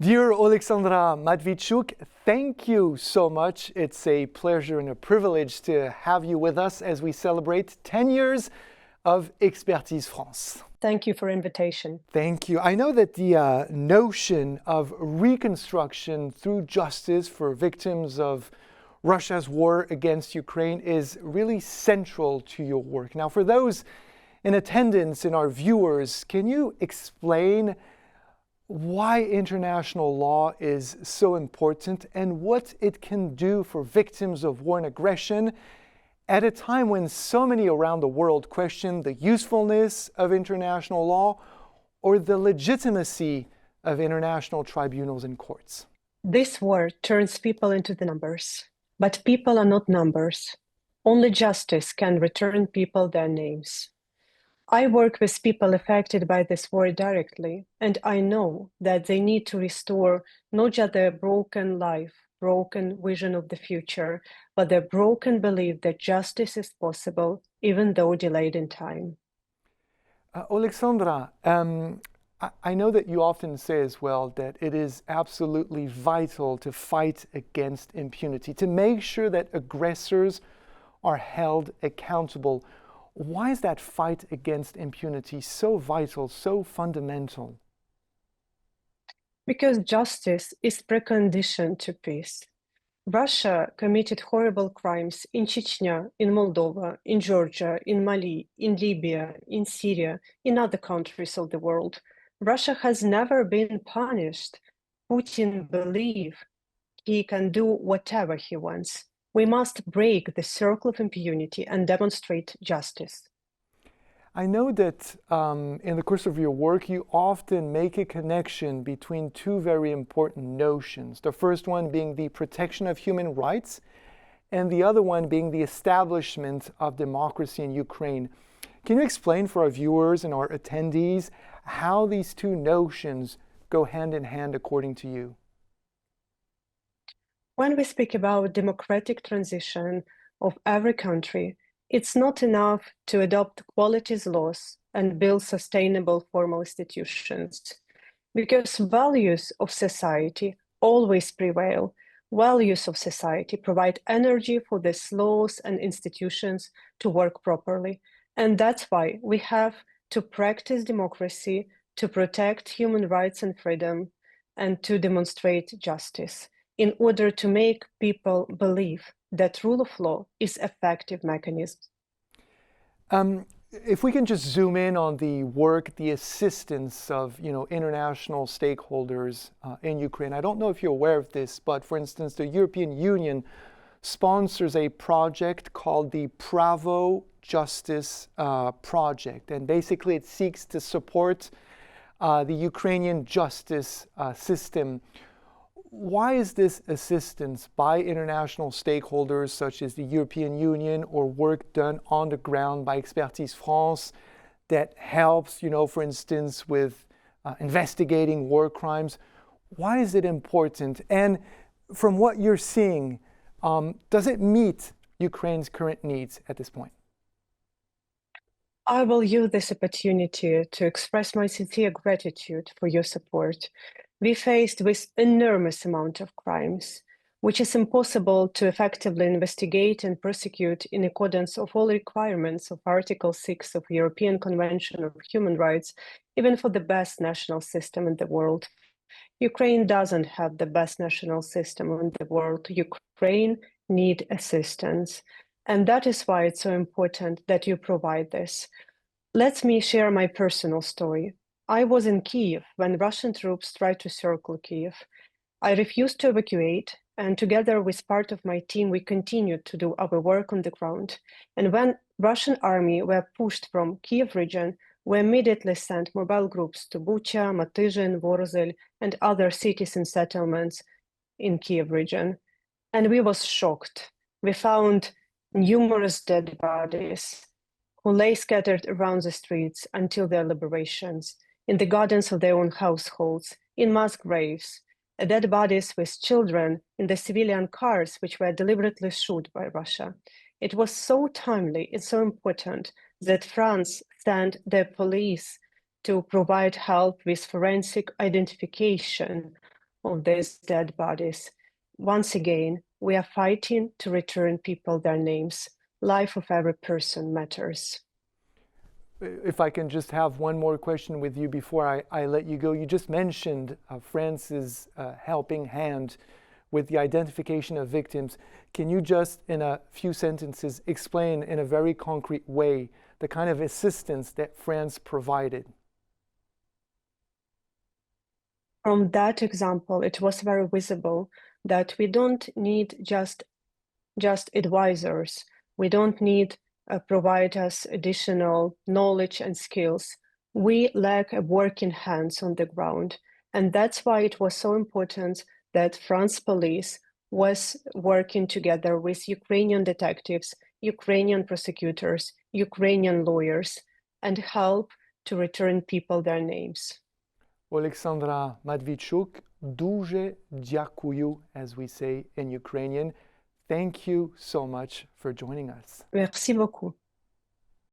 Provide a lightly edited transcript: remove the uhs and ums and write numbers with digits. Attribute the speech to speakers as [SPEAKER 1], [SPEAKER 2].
[SPEAKER 1] Dear Oleksandra Matviichuk, thank you so much. It's a pleasure and a privilege to have you with us as we celebrate 10 years of Expertise France.
[SPEAKER 2] Thank you for invitation.
[SPEAKER 1] Thank you. I know that the notion of reconstruction through justice for victims of Russia's war against Ukraine is really central to your work. Now, for those in attendance and our viewers, can you explain why international law is so important and what it can do for victims of war and aggression at a time when so many around the world question the usefulness of international law or the legitimacy of international tribunals and courts?
[SPEAKER 2] This war turns people into the numbers, but people are not numbers. Only justice can return people their names. I work with people affected by this war directly, and I know that they need to restore not just their broken life, broken vision of the future, but their broken belief that justice is possible, even though delayed in time.
[SPEAKER 1] Oleksandra, I know that you often say as well that it is absolutely vital to fight against impunity, to make sure that aggressors are held accountable. Why is that fight against impunity so vital, so fundamental?
[SPEAKER 2] Because justice is precondition to peace. Russia committed horrible crimes in Chechnya, in Moldova, in Georgia, in Mali, in Libya, in Syria, in other countries of the world. Russia has never been punished. Putin believes he can do whatever he wants. We must break the circle of impunity and demonstrate justice.
[SPEAKER 1] I know that in the course of your work, you often make a connection between two very important notions. The first one being the protection of human rights, and the other one being the establishment of democracy in Ukraine. Can you explain for our viewers and our attendees how these two notions go hand in hand according to you?
[SPEAKER 2] When we speak about democratic transition of every country, it's not enough to adopt qualities laws and build sustainable formal institutions, because values of society always prevail. Values of society provide energy for these laws and institutions to work properly. And that's why we have to practice democracy, to protect human rights and freedom, and to demonstrate justice, in order to make people believe that rule of law is effective mechanism.
[SPEAKER 1] If we can just zoom in on the work, the assistance of international stakeholders in Ukraine. I don't know if you're aware of this, but for instance, the European Union sponsors a project called the Pravo Justice Project, and basically it seeks to support the Ukrainian justice system. Why is this assistance by international stakeholders such as the European Union or work done on the ground by Expertise France that helps, for instance, with investigating war crimes? Why is it important? And from what you're seeing, does it meet Ukraine's current needs at this point?
[SPEAKER 2] I will use this opportunity to express my sincere gratitude for your support. We faced with enormous amount of crimes, which is impossible to effectively investigate and prosecute in accordance of all requirements of Article 6 of European Convention of Human Rights, even for the best national system in the world. Ukraine doesn't have the best national system in the world. Ukraine needs assistance. And that is why it's so important that you provide this. Let me share my personal story. I was in Kiev when Russian troops tried to circle Kiev. I refused to evacuate, and together with part of my team, we continued to do our work on the ground. And when Russian army were pushed from Kiev region, we immediately sent mobile groups to Bucha, Matizhin, Vorzel, and other cities and settlements in Kiev region. And we was shocked. We found numerous dead bodies who lay scattered around the streets until their liberations, in the gardens of their own households, in mass graves, dead bodies with children in the civilian cars which were deliberately shot by Russia. It was so timely and so important that France sent their police to provide help with forensic identification of these dead bodies. Once again, we are fighting to return people their names. Life of every person matters.
[SPEAKER 1] If I can just have one more question with you before I let you go. You just mentioned France's helping hand with the identification of victims. Can you just, in a few sentences, explain in a very concrete way the kind of assistance that France provided?
[SPEAKER 2] From that example, it was very visible that we don't need just advisors. We don't need provide us additional knowledge and skills. We lack working hands on the ground. And that's why it was so important that France police was working together with Ukrainian detectives, Ukrainian prosecutors, Ukrainian lawyers, and help to return people their names.
[SPEAKER 1] Oleksandra Matviichuk, дуже дякую, as we say in Ukrainian. Thank you so much for joining us.
[SPEAKER 2] Merci beaucoup.